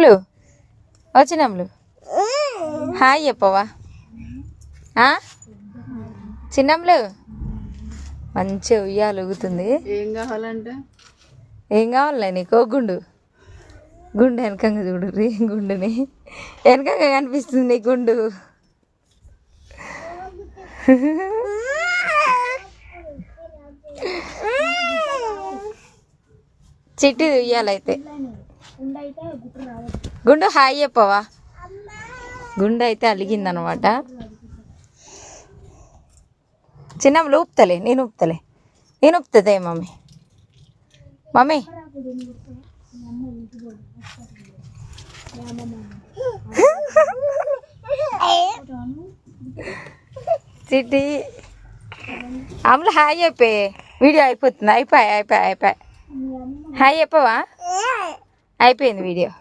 చిన్నమ్లు చిన్నమ్లు hi చెప్పవా చిన్నమ్లు మంచిగా ఉయ్యాలు ఊగుతుంది. ఏం కావాలే నీకు? గుండు వెనకంగా చూడు రీ గుండుని వెనకంగా కనిపిస్తుంది నీ గుండు. చిట్టిది ఉయ్యాలైతే. గుండు హాయ్ చెప్పవా? గుండు అయితే అలిగిందనమాట. చిన్నమ్మలు ఊపుతలే, నేను ఊపుతుంది మమ్మీ. చిట్టి అమ్ములు హాయ్ చెప్పే, వీడియో అయిపోతుంది. అయిపోయి హాయ్ చెప్పవా? అయిపోయింది వీడియో.